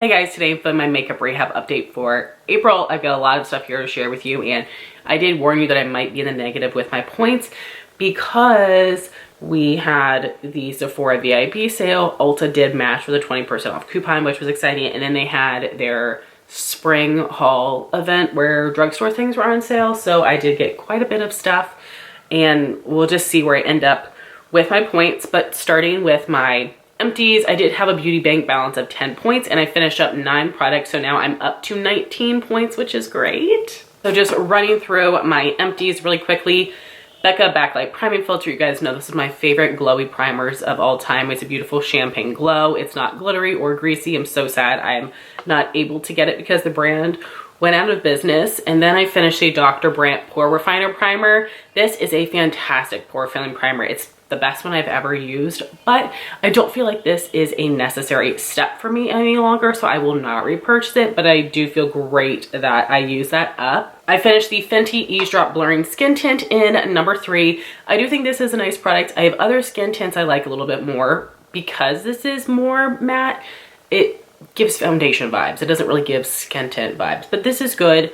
Hey guys, today I'm filming my makeup rehab update for April. I've got a lot of stuff here to share with you, and I did warn you that I might be in the negative with my points because we had the Sephora VIP sale. Ulta did match with a 20% off coupon, which was exciting, and then they had their spring haul event where drugstore things were on sale, so I did get quite a bit of stuff, and we'll just see where I end up with my points. But starting with my Empties, I did have a beauty bank balance of 10 points and I finished up 9 products, so now I'm up to 19 points, which is great. So just running through my Empties really quickly. Becca Backlight Priming Filter, you guys know this is my favorite glowy primers of all time. It's a beautiful champagne glow. It's not glittery or greasy. I'm so sad I'm not able to get it because the brand went out of business. And then I finished the Dr. Brandt Pore Refiner Primer. This is a fantastic pore filling primer. It's the best one I've ever used, but I don't feel like this is a necessary step for me any longer, so I will not repurchase it, but I do feel great that I use that up. I finished the Fenty Eavesdrop Blurring Skin Tint in number 3. I do think this is a nice product. I have other skin tints I like a little bit more because this is more matte. It gives foundation vibes. It doesn't really give skin tint vibes, but this is good.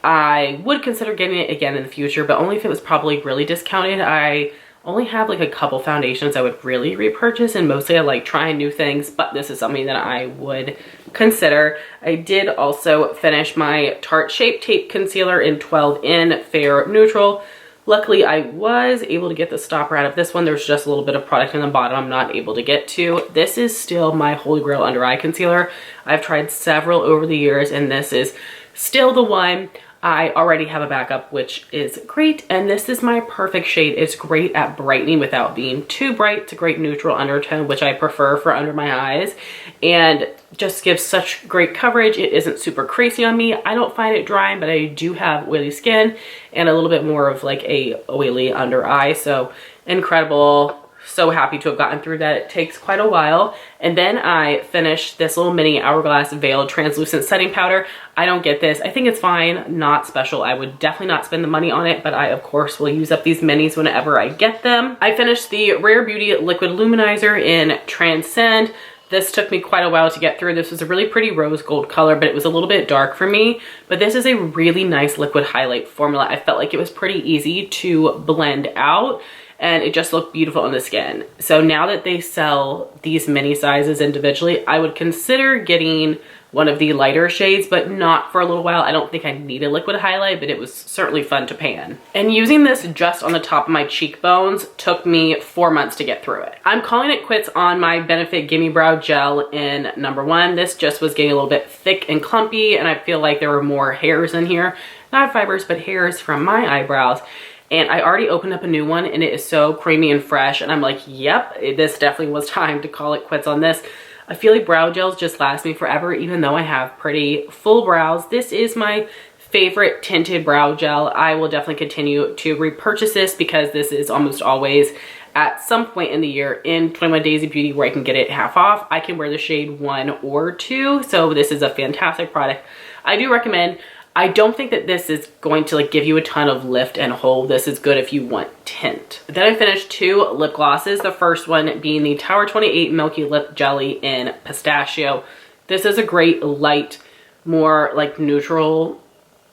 I would consider getting it again in the future, but only if it was probably really discounted. I only have like a couple foundations I would really repurchase, and mostly I like trying new things, but this is something that I would consider. I did also finish my Tarte Shape Tape Concealer in 12 in Fair Neutral. Luckily, I was able to get the stopper out of this one. There's just a little bit of product in the bottom I'm not able to get to. This is still my holy grail under eye concealer. I've tried several over the years, and this is still the one. I already have a backup, which is great, and this is my perfect shade. It's great at brightening without being too bright. It's a great neutral undertone, which I prefer for under my eyes, and just gives such great coverage. It isn't super crazy on me. I don't find it drying, but I do have oily skin and a little bit more of like a oily under eye, so incredible. So happy to have gotten through that. It takes quite a while. And then I finished this little mini Hourglass Veiled Translucent Setting Powder. I don't get this. I think it's fine, not special. I would definitely not spend the money on it, but I of course will use up these minis whenever I get them. I finished the Rare Beauty Liquid Luminizer in Transcend. This took me quite a while to get through. This was a really pretty rose gold color, but it was a little bit dark for me. But this is a really nice liquid highlight formula. I felt like it was pretty easy to blend out, and it just looked beautiful on the skin. So now that they sell these mini sizes individually, I would consider getting one of the lighter shades, but not for a little while. I don't think I need a liquid highlight, but it was certainly fun to pan. And using this just on the top of my cheekbones took me 4 months to get through it. I'm calling it quits on my Benefit Gimme Brow Gel in number 1. This just was getting a little bit thick and clumpy, and I feel like there were more hairs in here. Not fibers, but hairs from my eyebrows. And I already opened up a new one, and it is so creamy and fresh, and I'm like, yep, this definitely was time to call it quits on this. I feel like brow gels just last me forever, even though I have pretty full brows. This is my favorite tinted brow gel. I will definitely continue to repurchase this because this is almost always at some point in the year in 21 Days of Beauty where I can get it half off. I can wear the shade 1 or 2, so this is a fantastic product. I do recommend. I don't think that this is going to like give you a ton of lift and hold. This is good if you want tint. Then I finished 2 lip glosses. The first one being the Tower 28 Milky Lip Jelly in Pistachio. This is a great light, more like neutral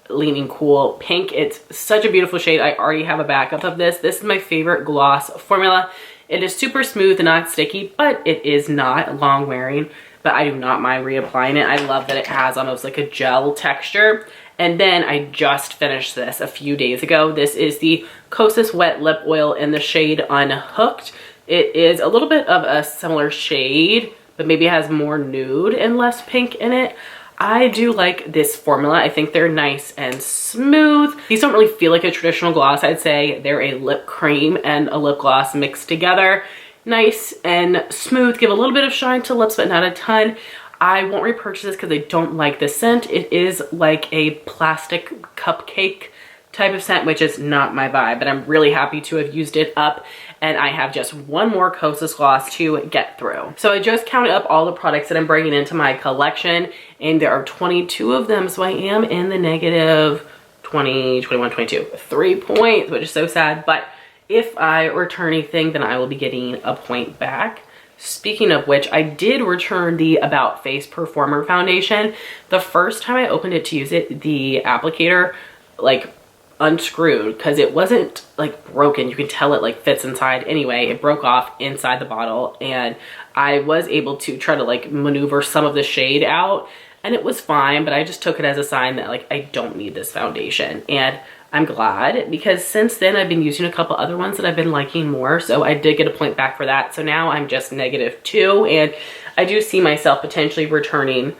leaning cool pink. It's such a beautiful shade. I already have a backup of this. This is my favorite gloss formula. It is super smooth and not sticky, but it is not long wearing, but I do not mind reapplying it. I love that it has almost like a gel texture. And then I just finished this a few days ago. This is the Kosas Wet Lip Oil in the shade Unhooked. It is a little bit of a similar shade, but maybe it has more nude and less pink in it. I do like this formula. I think they're nice and smooth. These don't really feel like a traditional gloss. I'd say they're a lip cream and a lip gloss mixed together. Nice and smooth, give a little bit of shine to lips, but not a ton. I won't repurchase this because I don't like the scent. It is like a plastic cupcake type of scent, which is not my vibe, but I'm really happy to have used it up, and I have just one more Kosas gloss to get through. So I just counted up all the products that I'm bringing into my collection, and there are 22 of them, so I am in the negative 20, 21, 22. 3 points, which is so sad, but if I return anything, then I will be getting a point back. Speaking of which, I did return the About Face Performer Foundation. The first time I opened it to use it, the applicator like unscrewed because it wasn't like broken. You can tell it like fits inside. Anyway, it broke off inside the bottle, and I was able to try to like maneuver some of the shade out, and it was fine, but I just took it as a sign that like I don't need this foundation. And I'm glad, because since then I've been using a couple other ones that I've been liking more, so I did get a point back for that. So now I'm just -2, and I do see myself potentially returning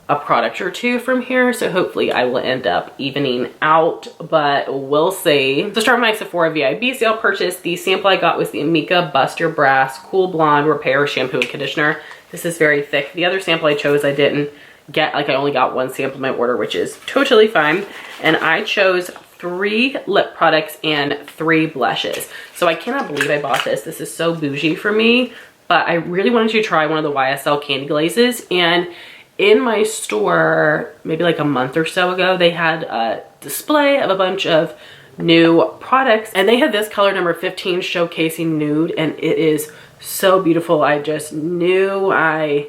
a product or two from here, so hopefully I will end up evening out, but we'll see. So start my Sephora VIB sale purchase. The sample I got was the Amika Buster Brass Cool Blonde Repair Shampoo and Conditioner. This is very thick. The other sample I chose I didn't get, like I only got one sample in my order, which is totally fine. And I chose 3 lip products and 3 blushes. So I cannot believe I bought this. This is so bougie for me, but I really wanted to try one of the YSL candy glazes, and in my store, maybe like a month or so ago, they had a display of a bunch of new products, and they had this color number 15 showcasing nude, and it is so beautiful. I just knew I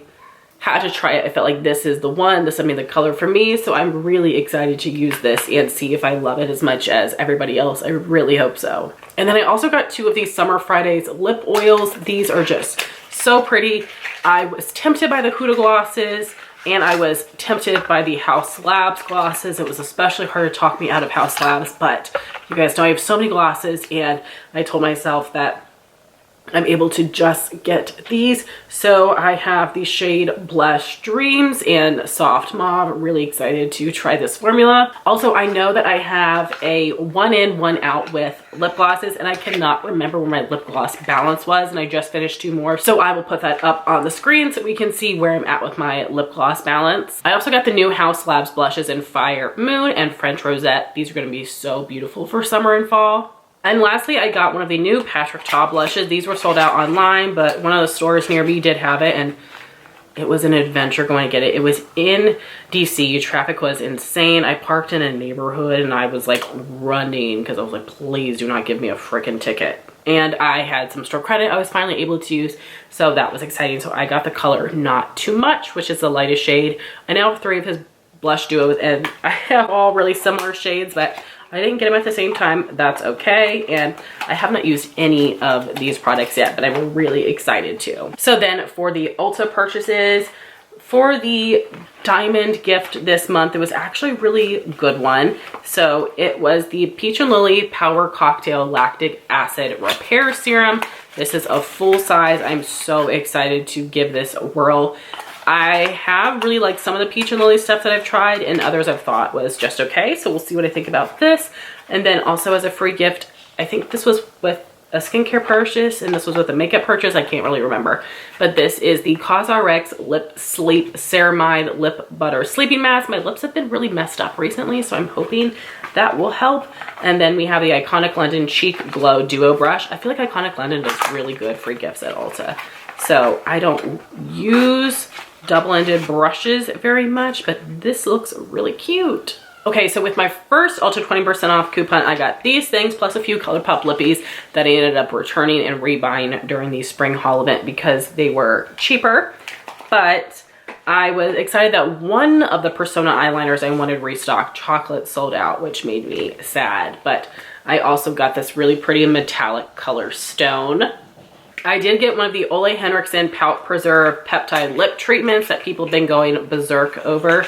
had to try it. I felt like this is the one, this is the color for me, so I'm really excited to use this and see if I love it as much as everybody else. I really hope so. And then I also got 2 of these Summer Fridays lip oils. These are just so pretty. I was tempted by the Huda glosses, and I was tempted by the Haus Labs glosses. It was especially hard to talk me out of Haus Labs, but you guys know I have so many glosses, and I told myself that I'm able to just get these. So I have the shade Blush Dreams and Soft Mauve. Really excited to try this formula. Also, I know that I have a 1 in, 1 out with lip glosses, and I cannot remember where my lip gloss balance was, and I just finished 2 more. So I will put that up on the screen so we can see where I'm at with my lip gloss balance. I also got the new Haus Labs blushes in Fire Moon and French Rosette. These are gonna be so beautiful for summer and fall. And lastly, I got one of the new Patrick Ta blushes. These were sold out online, but one of the stores near me did have it, and it was an adventure going to get it. It was in DC. Traffic was insane. I parked in a neighborhood, and I was like running because I was like, please do not give me a freaking ticket. And I had some store credit I was finally able to use, so that was exciting. So I got the color Not Too Much, which is the lightest shade. I now have 3 of his blush duos, and I have all really similar shades, but I didn't get them at the same time. That's okay. And I have not used any of these products yet, but I'm really excited to. So then for the Ulta purchases, for the diamond gift this month, it was actually a really good one. So it was the Peach and Lily Power Cocktail Lactic Acid Repair Serum. This is a full size. I'm so excited to give this a whirl. I have really liked some of the Peach and Lily stuff that I've tried, and others I've thought was just okay. So we'll see what I think about this. And then also as a free gift, I think this was with a skincare purchase and this was with a makeup purchase. I can't really remember. But this is the CosRx Lip Sleep Ceramide Lip Butter Sleeping Mask. My lips have been really messed up recently, so I'm hoping that will help. And then we have the Iconic London Cheek Glow Duo Brush. I feel like Iconic London does really good free gifts at Ulta. So I don't use double-ended brushes very much, but this looks really cute. Okay, so with my first Ulta 20% off coupon, I got these things plus a few ColourPop lippies that I ended up returning and rebuying during the spring haul event because they were cheaper. But I was excited that one of the Persona eyeliners I wanted restocked, chocolate, sold out, which made me sad. But I also got this really pretty metallic color stone. I did get one of the Ole Henriksen Pout Preserve Peptide Lip Treatments that people have been going berserk over.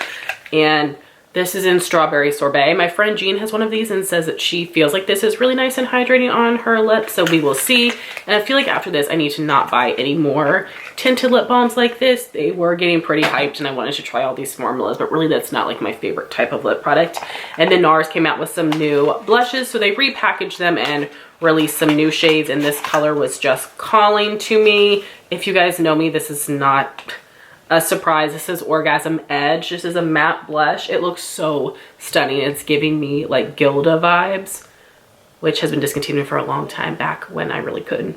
And this is in Strawberry Sorbet. My friend Jean has one of these and says that she feels like this is really nice and hydrating on her lips. So we will see. And I feel like after this, I need to not buy any more tinted lip balms like this. They were getting pretty hyped and I wanted to try all these formulas, but really that's not like my favorite type of lip product. And then NARS came out with some new blushes. So they repackaged them and released some new shades, and this color was just calling to me. If you guys know me, this is not a surprise. This is Orgasm Edge. This is a matte blush. It looks so stunning. It's giving me like Gilda vibes, which has been discontinued for a long time back when I really couldn't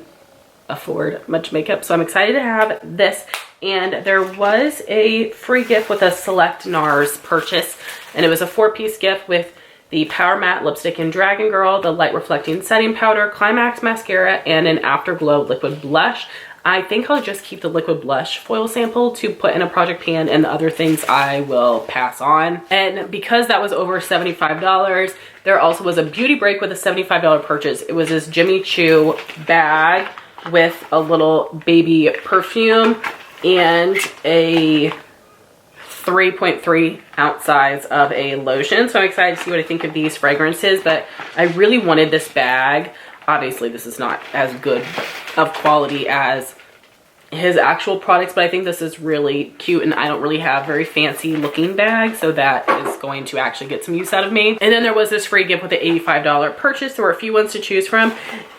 afford much makeup. So I'm excited to have this. And there was a free gift with a select NARS purchase, and it was a 4-piece gift with the Power Matte Lipstick in Dragon Girl, the Light Reflecting Setting Powder, Climax Mascara, and an Afterglow Liquid Blush. I think I'll just keep the liquid blush foil sample to put in a project pan, and the other things I will pass on. And because that was over $75, there also was a beauty break with a $75 purchase. It was this Jimmy Choo bag with a little baby perfume and a 3.3 ounce size of a lotion. So I'm excited to see what I think of these fragrances, but I really wanted this bag. Obviously this is not as good of quality as his actual products, but I think this is really cute, and I don't really have very fancy looking bags, so that is going to actually get some use out of me. And then there was this free gift with an $85 purchase. There were a few ones to choose from,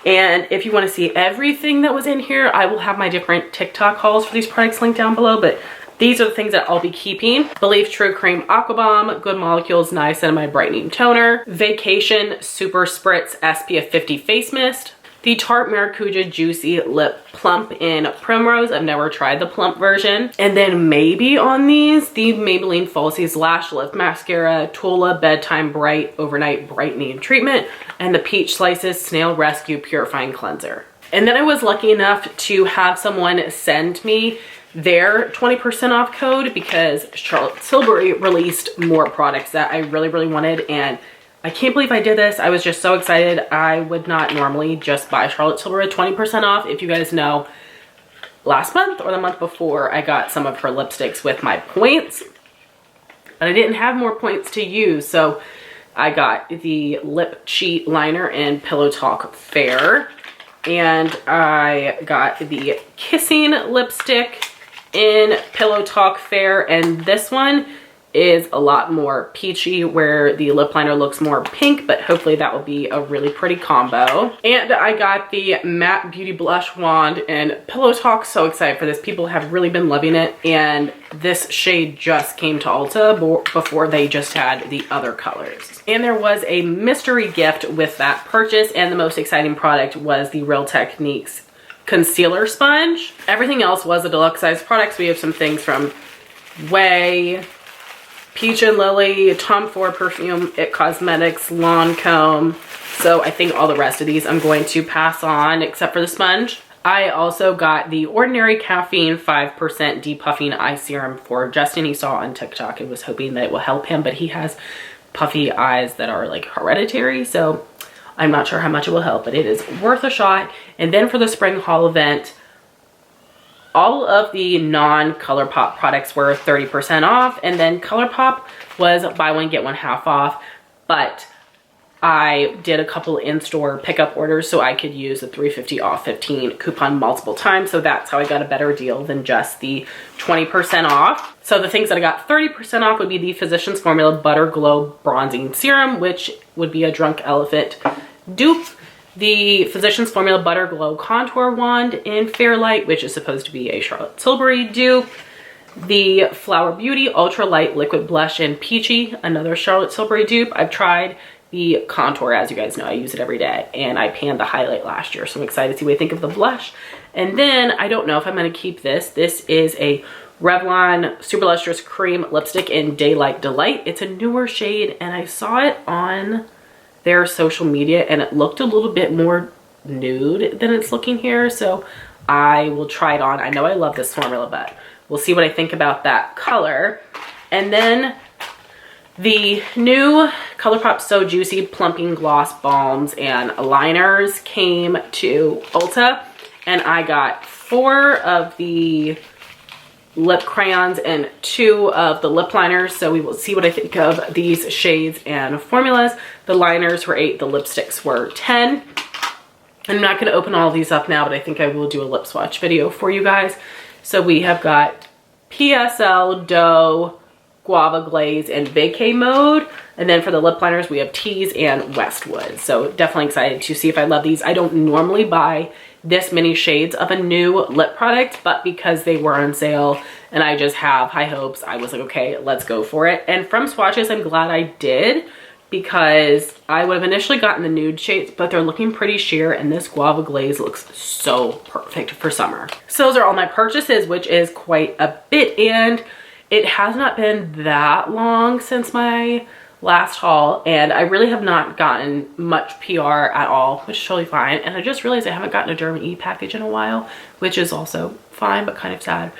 and if you want to see everything that was in here, I will have my different TikTok hauls for these products linked down below, but these are the things that I'll be keeping. Believe True Cream Aqua Bomb, Good Molecules Niacinamide Brightening Toner, Vacation Super Spritz SPF 50 Face Mist, the Tarte Maracuja Juicy Lip Plump in Primrose. I've never tried the plump version. And then maybe on these, the Maybelline Falsies Lash Lift Mascara, Tula Bedtime Bright Overnight Brightening Treatment, and the Peach Slices Snail Rescue Purifying Cleanser. And then I was lucky enough to have someone send me their 20% off code because Charlotte Tilbury released more products that I really wanted, and I can't believe I did this. I was just so excited. I would not normally just buy Charlotte Tilbury 20% off. If you guys know, last month or the month before, I got some of her lipsticks with my points, but I didn't have more points to use, so I got the Lip Cheat Liner in Pillow Talk Fair, and I got the Kissing Lipstick in Pillow Talk Fair, and this one is a lot more peachy where the lip liner looks more pink, but hopefully that will be a really pretty combo. And I got the Matte Beauty Blush Wand in Pillow Talk. So excited for this. People have really been loving it, and this shade just came to Ulta before they just had the other colors. And there was a mystery gift with that purchase, and the most exciting product was the Real Techniques concealer sponge. Everything else was a deluxe size product. So we have some things from Way, Peach and Lily, Tom Ford Perfume, It Cosmetics, Lancome. So I think all the rest of these I'm going to pass on except for the sponge. I also got the Ordinary Caffeine 5% Depuffing Eye Serum for Justin. He saw on TikTok and was hoping that it will help him, but he has puffy eyes that are like hereditary, so I'm not sure how much it will help, but it is worth a shot. And then for the spring haul event, all of the non-ColourPop products were 30% off, and then ColourPop was buy one get one half off, but I did a couple in-store pickup orders so I could use the $350 off 15 coupon multiple times, so that's how I got a better deal than just the 20% off. So the things that I got 30% off would be the Physicians Formula Butter Glow Bronzing Serum, which would be a Drunk Elephant dupe, the Physicians Formula Butter Glow Contour Wand in Fairlight, which is supposed to be a Charlotte Tilbury dupe, the Flower Beauty Ultra Light Liquid Blush in Peachy, another Charlotte Tilbury dupe. I've tried the contour, as you guys know, I use it every day, and I panned the highlight last year, so I'm excited to see what I think of the blush. And then I don't know if I'm going to keep this. This is a Revlon Super Lustrous Cream Lipstick in Daylight Delight. It's a newer shade, and I saw it on their social media and it looked a little bit more nude than it's looking here, so I will try it on. I know I love this formula, but we'll see what I think about that color. And then the new ColourPop So Juicy Plumping Gloss Balms and Liners came to Ulta, and I got 4 of the lip crayons and 2 of the lip liners, so we will see what I think of these shades and formulas. The liners were 8, the lipsticks were 10. I'm not going to open all of these up now, but I think I will do a lip swatch video for you guys. So we have got PSL, Doe, Guava Glaze, and Vacay Mode. And then for the lip liners, we have Tease and Westwood. So definitely excited to see if I love these. I don't normally buy this many shades of a new lip product, but because they were on sale and I just have high hopes, I was like, okay, let's go for it. And from swatches, I'm glad I did, because I would have initially gotten the nude shades, but they're looking pretty sheer, and this Guava Glaze looks so perfect for summer. So those are all my purchases, which is quite a bit, and it has not been that long since my last haul, and I really have not gotten much PR at all, which is totally fine. And I just realized I haven't gotten a Derma E package in a while, which is also fine but kind of sad.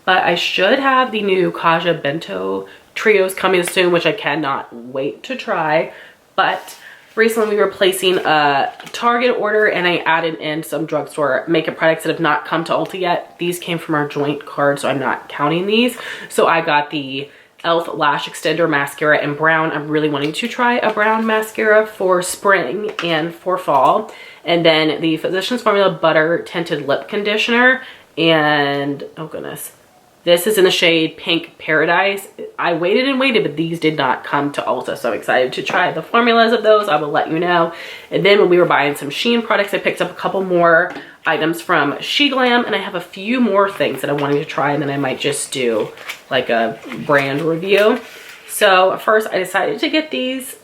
But I should have the new Kaja Bento trios coming soon, which I cannot wait to try. But recently we were placing a Target order, and I added in some drugstore makeup products that have not come to Ulta yet. These came from our joint card, so I'm not counting these. So I got the e.l.f. Lash Extender Mascara in brown. I'm really wanting to try a brown mascara for spring and for fall. And then the Physicians Formula Butter Tinted Lip Conditioner. And, oh goodness, this is in the shade Pink Paradise. I waited and waited, but these did not come to Ulta, so I'm excited to try the formulas of those. I will let you know. And then when we were buying some Shein products, I picked up a couple more items from She Glam, and I have a few more things that I wanted to try, and then I might just do like a brand review. So first I decided to get these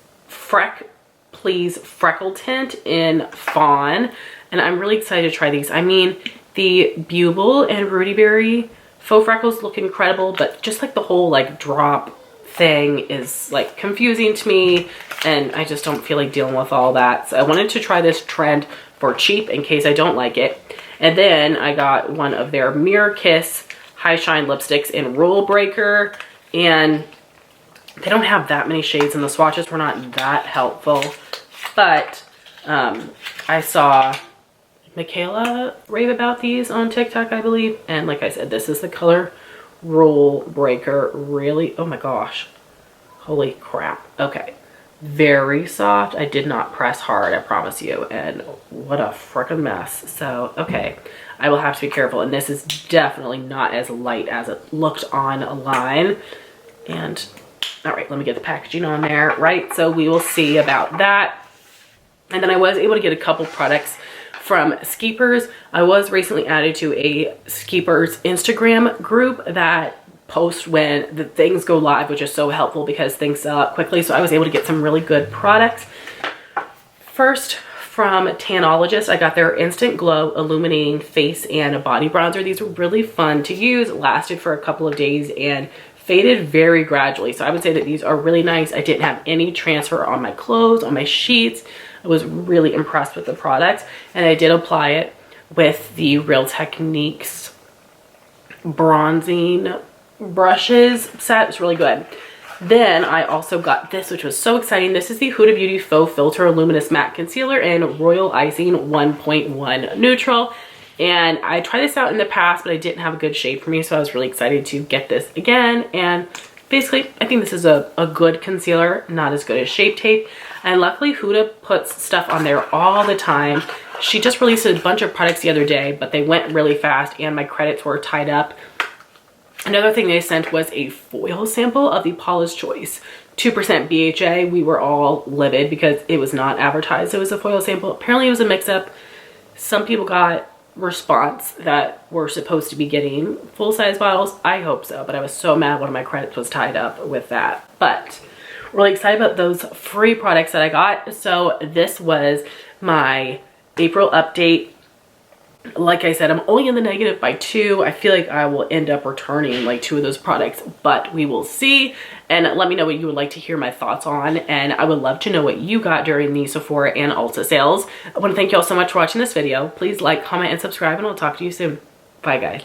Please Freckle Tint in Fawn, and I'm really excited to try these. I mean, the Buble and Rudy Berry faux freckles look incredible, but just like the whole like drop thing is like confusing to me, and I just don't feel like dealing with all that. So I wanted to try this trend for cheap in case I don't like it. And then I got one of their Mirror Kiss High Shine lipsticks in Rule Breaker, and they don't have that many shades, and the swatches were not that helpful. But I saw Michaela rave about these on TikTok, I believe, and like I said, this is the color Rule Breaker. Really, oh my gosh, holy crap. Okay, very soft. I did not press hard, I promise you, and what a freaking mess. So okay, I will have to be careful, and this is definitely not as light as it looked online. And all right, let me get the packaging on there, right? So we will see about that. And then I was able to get a couple products from Skeepers. I was recently added to a Skeepers Instagram group that posts when the things go live, which is so helpful because things sell out quickly. So I was able to get some really good products. First, from Tanologist, I got their Instant Glow Illuminating Face and Body Bronzer. These were really fun to use, lasted for a couple of days, and faded very gradually. So I would say that these are really nice. I didn't have any transfer on my clothes, on my sheets. I was really impressed with the product, and I did apply it with the Real Techniques bronzing brushes set. It's really good. Then I also got this, which was so exciting. This is the Huda Beauty Faux Filter Luminous Matte Concealer in Royal Icing 1.1 Neutral. And I tried this out in the past, but I didn't have a good shade for me, so I was really excited to get this again. And basically, I think this is a good concealer, not as good as Shape Tape. And luckily, Huda puts stuff on there all the time. She just released a bunch of products the other day, but they went really fast and my credits were tied up. Another thing they sent was a foil sample of the Paula's Choice 2% BHA. We were all livid because it was not advertised it was a foil sample. Apparently it was a mix-up. Some people got response that were supposed to be getting full-size bottles. I hope so, but I was so mad one of my credits was tied up with that. But really excited about those free products that I got. So this was my April update. Like I said, I'm only in the negative by 2. I feel like I will end up returning like 2 of those products, but we will see. And let me know what you would like to hear my thoughts on. And I would love to know what you got during the Sephora and Ulta sales. I want to thank you all so much for watching this video. Please like, comment, and subscribe, and I'll talk to you soon. Bye, guys.